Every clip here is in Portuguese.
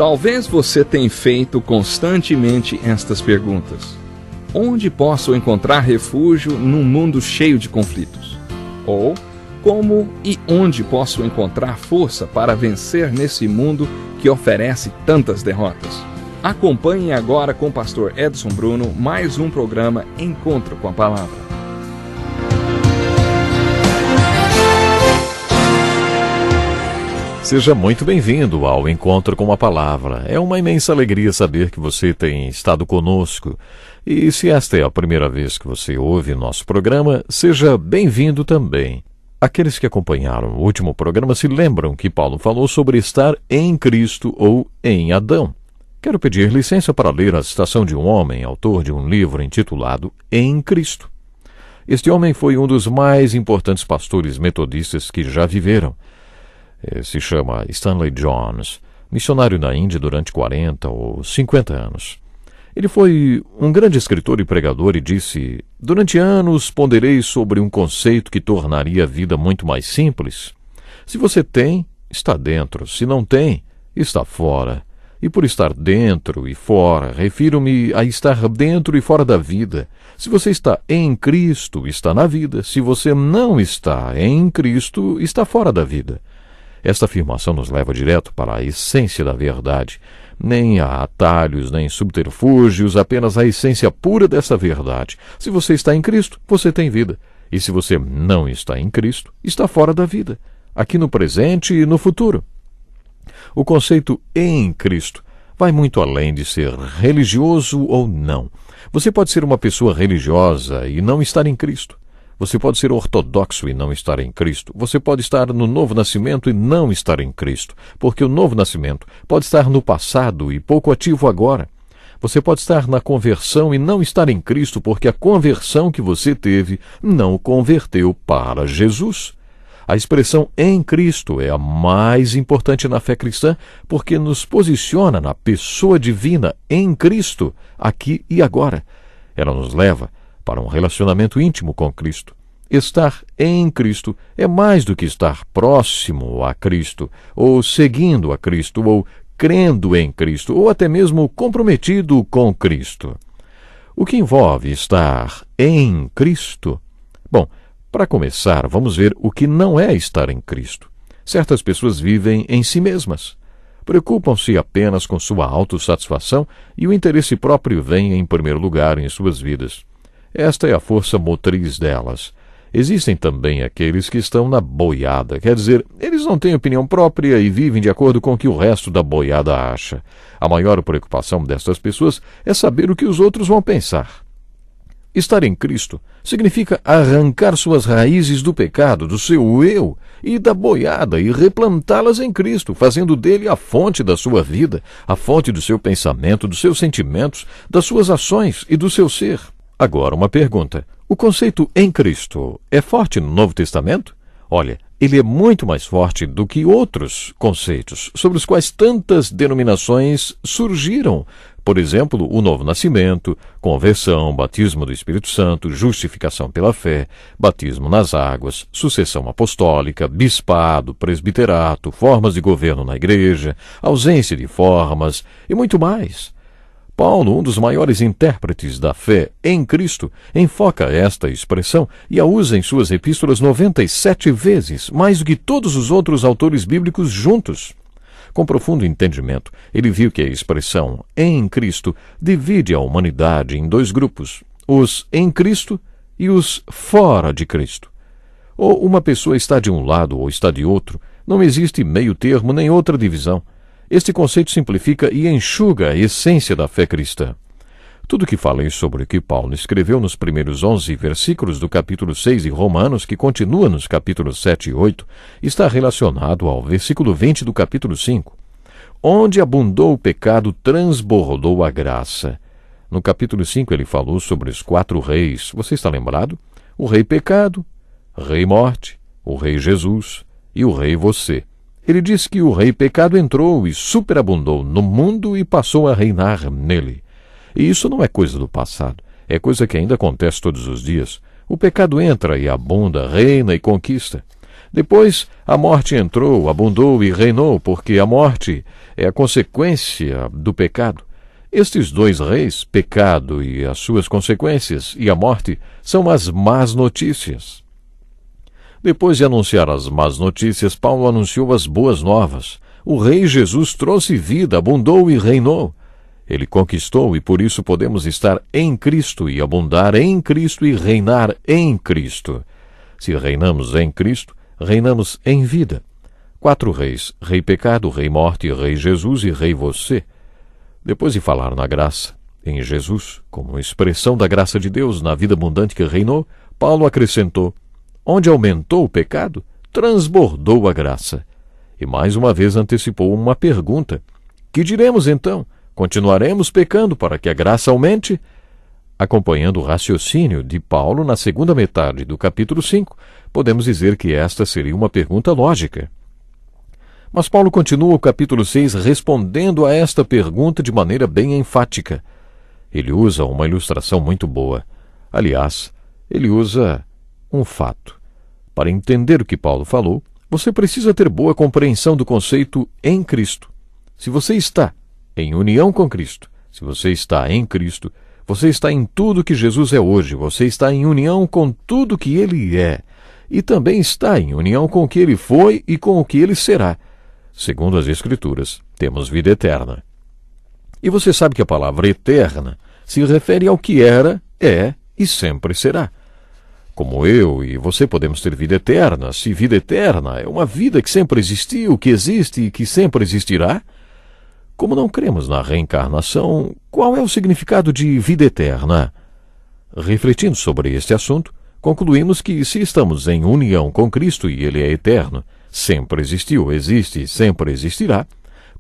Talvez você tenha feito constantemente estas perguntas. Onde posso encontrar refúgio num mundo cheio de conflitos? Ou, como e onde posso encontrar força para vencer nesse mundo que oferece tantas derrotas? Acompanhe agora com o pastor Edson Bruno mais um programa Encontro com a Palavra. Seja muito bem-vindo ao Encontro com a Palavra. É uma imensa alegria saber que você tem estado conosco. E se esta é a primeira vez que você ouve nosso programa, seja bem-vindo também. Aqueles que acompanharam o último programa se lembram que Paulo falou sobre estar em Cristo ou em Adão. Quero pedir licença para ler a citação de um homem, autor de um livro intitulado Em Cristo. Este homem foi um dos mais importantes pastores metodistas que já viveram. Se chama Stanley Jones, missionário na Índia durante 40 ou 50 anos. Ele foi um grande escritor e pregador e disse: "Durante anos ponderei sobre um conceito que tornaria a vida muito mais simples. Se você tem, está dentro. Se não tem, está fora. E por estar dentro e fora, refiro-me a estar dentro e fora da vida. Se você está em Cristo, está na vida. Se você não está em Cristo, está fora da vida." Esta afirmação nos leva direto para a essência da verdade. Nem há atalhos, nem subterfúgios, apenas a essência pura dessa verdade. Se você está em Cristo, você tem vida. E se você não está em Cristo, está fora da vida, aqui no presente e no futuro. O conceito em Cristo vai muito além de ser religioso ou não. Você pode ser uma pessoa religiosa e não estar em Cristo. Você pode ser ortodoxo e não estar em Cristo. Você pode estar no novo nascimento e não estar em Cristo, porque o novo nascimento pode estar no passado e pouco ativo agora. Você pode estar na conversão e não estar em Cristo, porque a conversão que você teve não o converteu para Jesus. A expressão em Cristo é a mais importante na fé cristã, porque nos posiciona na pessoa divina em Cristo, aqui e agora. Ela nos leva para um relacionamento íntimo com Cristo. Estar em Cristo é mais do que estar próximo a Cristo, ou seguindo a Cristo, ou crendo em Cristo, ou até mesmo comprometido com Cristo. O que envolve estar em Cristo? Bom, para começar, vamos ver o que não é estar em Cristo. Certas pessoas vivem em si mesmas. Preocupam-se apenas com sua autossatisfação e o interesse próprio vem em primeiro lugar em suas vidas. Esta é a força motriz delas. Existem também aqueles que estão na boiada, quer dizer, eles não têm opinião própria e vivem de acordo com o que o resto da boiada acha. A maior preocupação destas pessoas é saber o que os outros vão pensar. Estar em Cristo significa arrancar suas raízes do pecado, do seu eu e da boiada e replantá-las em Cristo, fazendo dele a fonte da sua vida, a fonte do seu pensamento, dos seus sentimentos, das suas ações e do seu ser. Agora, uma pergunta. O conceito em Cristo é forte no Novo Testamento? Olha, ele é muito mais forte do que outros conceitos, sobre os quais tantas denominações surgiram. Por exemplo, o novo nascimento, conversão, batismo do Espírito Santo, justificação pela fé, batismo nas águas, sucessão apostólica, bispado, presbiterato, formas de governo na igreja, ausência de formas e muito mais. Paulo, um dos maiores intérpretes da fé em Cristo, enfoca esta expressão e a usa em suas epístolas 97 vezes, mais do que todos os outros autores bíblicos juntos. Com profundo entendimento, ele viu que a expressão em Cristo divide a humanidade em dois grupos, os em Cristo e os fora de Cristo. Ou uma pessoa está de um lado ou está de outro, não existe meio termo nem outra divisão. Este conceito simplifica e enxuga a essência da fé cristã. Tudo que falei sobre o que Paulo escreveu nos primeiros 11 versículos do capítulo 6 de Romanos, que continua nos capítulos 7 e 8, está relacionado ao versículo 20 do capítulo 5. Onde abundou o pecado, transbordou a graça. No capítulo 5 ele falou sobre os 4 reis. Você está lembrado? O rei pecado, rei morte, o rei Jesus e o rei você. Ele diz que o rei pecado entrou e superabundou no mundo e passou a reinar nele. E isso não é coisa do passado, é coisa que ainda acontece todos os dias. O pecado entra e abunda, reina e conquista. Depois, a morte entrou, abundou e reinou, porque a morte é a consequência do pecado. Estes dois reis, pecado e as suas consequências, e a morte, são as más notícias. Depois de anunciar as más notícias, Paulo anunciou as boas novas. O Rei Jesus trouxe vida, abundou e reinou. Ele conquistou e por isso podemos estar em Cristo e abundar em Cristo e reinar em Cristo. Se reinamos em Cristo, reinamos em vida. 4 reis: Rei Pecado, Rei Morte, Rei Jesus e Rei Você. Depois de falar na graça, em Jesus, como expressão da graça de Deus na vida abundante que reinou, Paulo acrescentou: onde aumentou o pecado, transbordou a graça. E mais uma vez antecipou uma pergunta: que diremos então? Continuaremos pecando para que a graça aumente? Acompanhando o raciocínio de Paulo na segunda metade do capítulo 5, podemos dizer que esta seria uma pergunta lógica. Mas Paulo continua o capítulo 6 respondendo a esta pergunta de maneira bem enfática. Ele usa uma ilustração muito boa. Aliás, ele usa um fato. Para entender o que Paulo falou, você precisa ter boa compreensão do conceito em Cristo. Se você está em união com Cristo, se você está em Cristo, você está em tudo que Jesus é hoje, você está em união com tudo que Ele é, e também está em união com o que Ele foi e com o que Ele será. Segundo as Escrituras, temos vida eterna. E você sabe que a palavra eterna se refere ao que era, é e sempre será. Como eu e você podemos ter vida eterna, se vida eterna é uma vida que sempre existiu, que existe e que sempre existirá, como não cremos na reencarnação, qual é o significado de vida eterna? Refletindo sobre este assunto, concluímos que se estamos em união com Cristo e Ele é eterno, sempre existiu, existe e sempre existirá,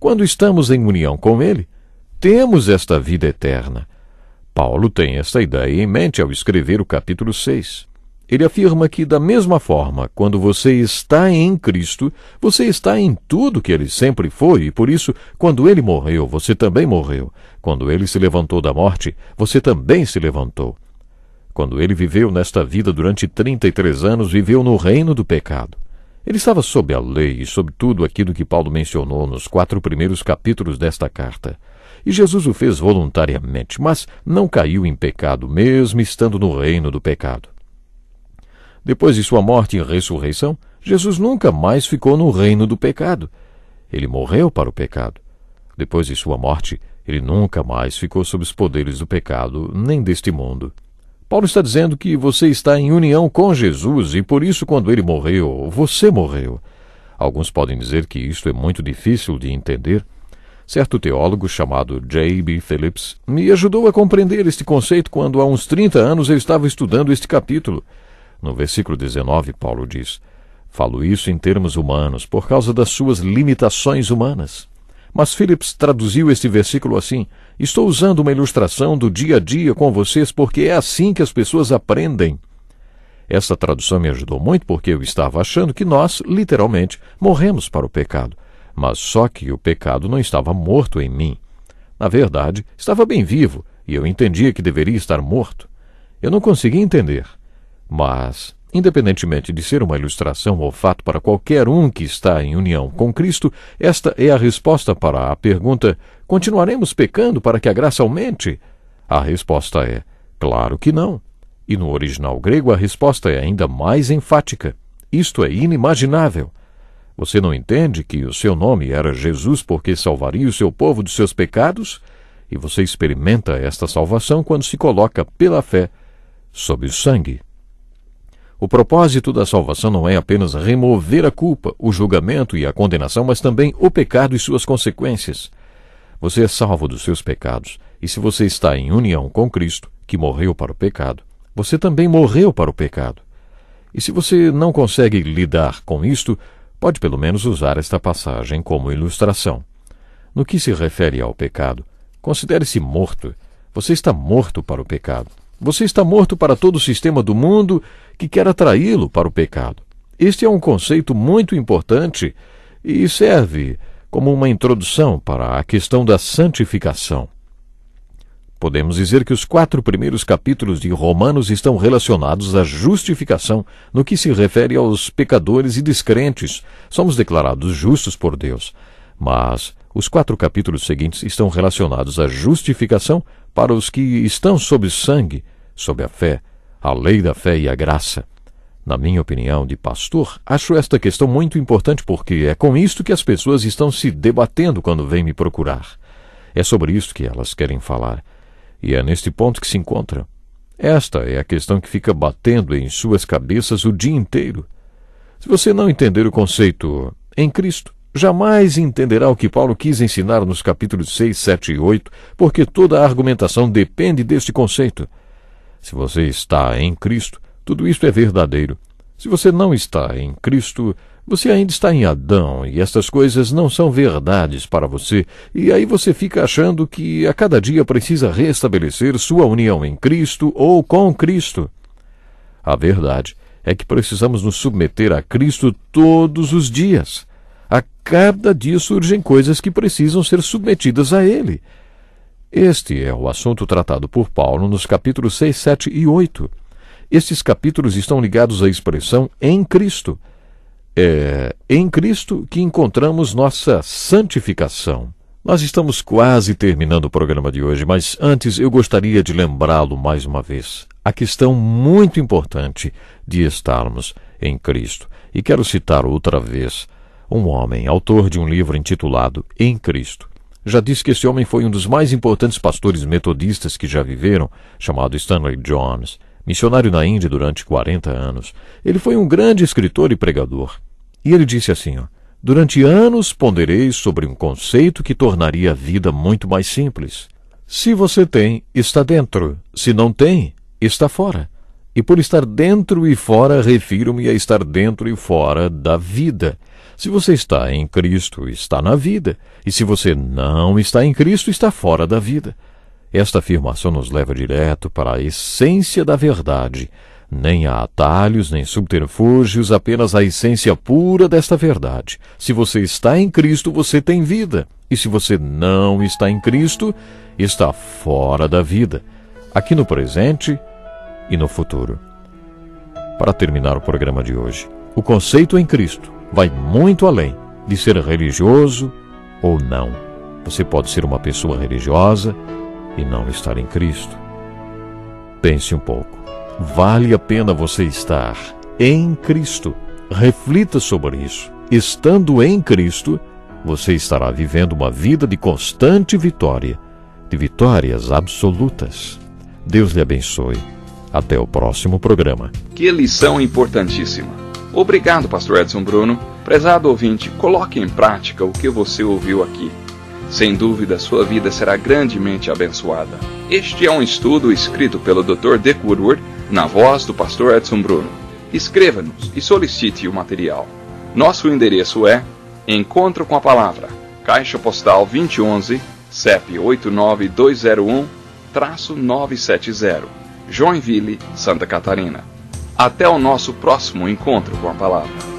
quando estamos em união com Ele, temos esta vida eterna. Paulo tem esta ideia em mente ao escrever o capítulo 6. Ele afirma que, da mesma forma, quando você está em Cristo, você está em tudo que Ele sempre foi, e por isso, quando Ele morreu, você também morreu. Quando Ele se levantou da morte, você também se levantou. Quando Ele viveu nesta vida durante 33 anos, viveu no reino do pecado. Ele estava sob a lei e sob tudo aquilo que Paulo mencionou nos 4 primeiros capítulos desta carta. E Jesus o fez voluntariamente, mas não caiu em pecado, mesmo estando no reino do pecado. Depois de sua morte e ressurreição, Jesus nunca mais ficou no reino do pecado. Ele morreu para o pecado. Depois de sua morte, ele nunca mais ficou sob os poderes do pecado, nem deste mundo. Paulo está dizendo que você está em união com Jesus e por isso, quando ele morreu, você morreu. Alguns podem dizer que isto é muito difícil de entender. Certo teólogo chamado J.B. Phillips me ajudou a compreender este conceito quando há uns 30 anos eu estava estudando este capítulo. No versículo 19, Paulo diz: falo isso em termos humanos, por causa das suas limitações humanas. Mas Phillips traduziu este versículo assim: estou usando uma ilustração do dia a dia com vocês porque é assim que as pessoas aprendem. Essa tradução me ajudou muito porque eu estava achando que nós, literalmente, morremos para o pecado. Mas só que o pecado não estava morto em mim. Na verdade, estava bem vivo e eu entendia que deveria estar morto. Eu não conseguia entender. Mas, independentemente de ser uma ilustração ou fato para qualquer um que está em união com Cristo, esta é a resposta para a pergunta: continuaremos pecando para que a graça aumente? A resposta é: claro que não. E no original grego a resposta é ainda mais enfática. Isto é inimaginável. Você não entende que o seu nome era Jesus porque salvaria o seu povo dos seus pecados? E você experimenta esta salvação quando se coloca pela fé sob o sangue. O propósito da salvação não é apenas remover a culpa, o julgamento e a condenação, mas também o pecado e suas consequências. Você é salvo dos seus pecados, e se você está em união com Cristo, que morreu para o pecado, você também morreu para o pecado. E se você não consegue lidar com isto, pode pelo menos usar esta passagem como ilustração. No que se refere ao pecado, considere-se morto. Você está morto para o pecado. Você está morto para todo o sistema do mundo que quer atraí-lo para o pecado. Este é um conceito muito importante e serve como uma introdução para a questão da santificação. podemos dizer que os 4 primeiros capítulos de Romanos estão relacionados à justificação no que se refere aos pecadores e descrentes. Somos declarados justos por Deus. Mas os 4 capítulos seguintes estão relacionados à justificação para os que estão sob sangue, sob a fé, a lei da fé e a graça. Na minha opinião de pastor, acho esta questão muito importante porque é com isto que as pessoas estão se debatendo quando vêm me procurar. É sobre isso que elas querem falar. E é neste ponto que se encontram. Esta é a questão que fica batendo em suas cabeças o dia inteiro. Se você não entender o conceito em Cristo, jamais entenderá o que Paulo quis ensinar nos capítulos 6, 7 e 8, porque toda a argumentação depende deste conceito. Se você está em Cristo, tudo isto é verdadeiro. Se você não está em Cristo, você ainda está em Adão, e estas coisas não são verdades para você, e aí você fica achando que a cada dia precisa restabelecer sua união em Cristo ou com Cristo. A verdade é que precisamos nos submeter a Cristo todos os dias. A cada dia surgem coisas que precisam ser submetidas a Ele. Este é o assunto tratado por Paulo nos capítulos 6, 7 e 8. Estes capítulos estão ligados à expressão em Cristo. É em Cristo que encontramos nossa santificação. Nós estamos quase terminando o programa de hoje, mas antes eu gostaria de lembrá-lo mais uma vez. A questão muito importante de estarmos em Cristo. E quero citar outra vez um homem, autor de um livro intitulado Em Cristo. Já disse que esse homem foi um dos mais importantes pastores metodistas que já viveram, chamado Stanley Jones. Missionário na Índia durante 40 anos. Ele foi um grande escritor e pregador. E ele disse assim, durante anos ponderei sobre um conceito que tornaria a vida muito mais simples. Se você tem, está dentro. Se não tem, está fora. E por estar dentro e fora, refiro-me a estar dentro e fora da vida. Se você está em Cristo, está na vida. E se você não está em Cristo, está fora da vida. Esta afirmação nos leva direto para a essência da verdade. Nem há atalhos, nem subterfúgios, apenas a essência pura desta verdade. Se você está em Cristo, você tem vida. E se você não está em Cristo, está fora da vida, aqui no presente e no futuro. Para terminar o programa de hoje, o conceito em Cristo vai muito além de ser religioso ou não. Você pode ser uma pessoa religiosa e não estar em Cristo. Pense um pouco. Vale a pena você estar em Cristo. Reflita sobre isso. Estando em Cristo, você estará vivendo uma vida de constante vitória, de vitórias absolutas. Deus lhe abençoe. Até o próximo programa. Que lição importantíssima. Obrigado, Pastor Edson Bruno. Prezado ouvinte, coloque em prática o que você ouviu aqui. Sem dúvida, sua vida será grandemente abençoada. Este é um estudo escrito pelo Dr. Dick Woodward, na voz do Pastor Edson Bruno. Escreva-nos e solicite o material. Nosso endereço é Encontro com a Palavra, Caixa Postal 2011, CEP 89201-970, Joinville, Santa Catarina. Até o nosso próximo Encontro com a Palavra.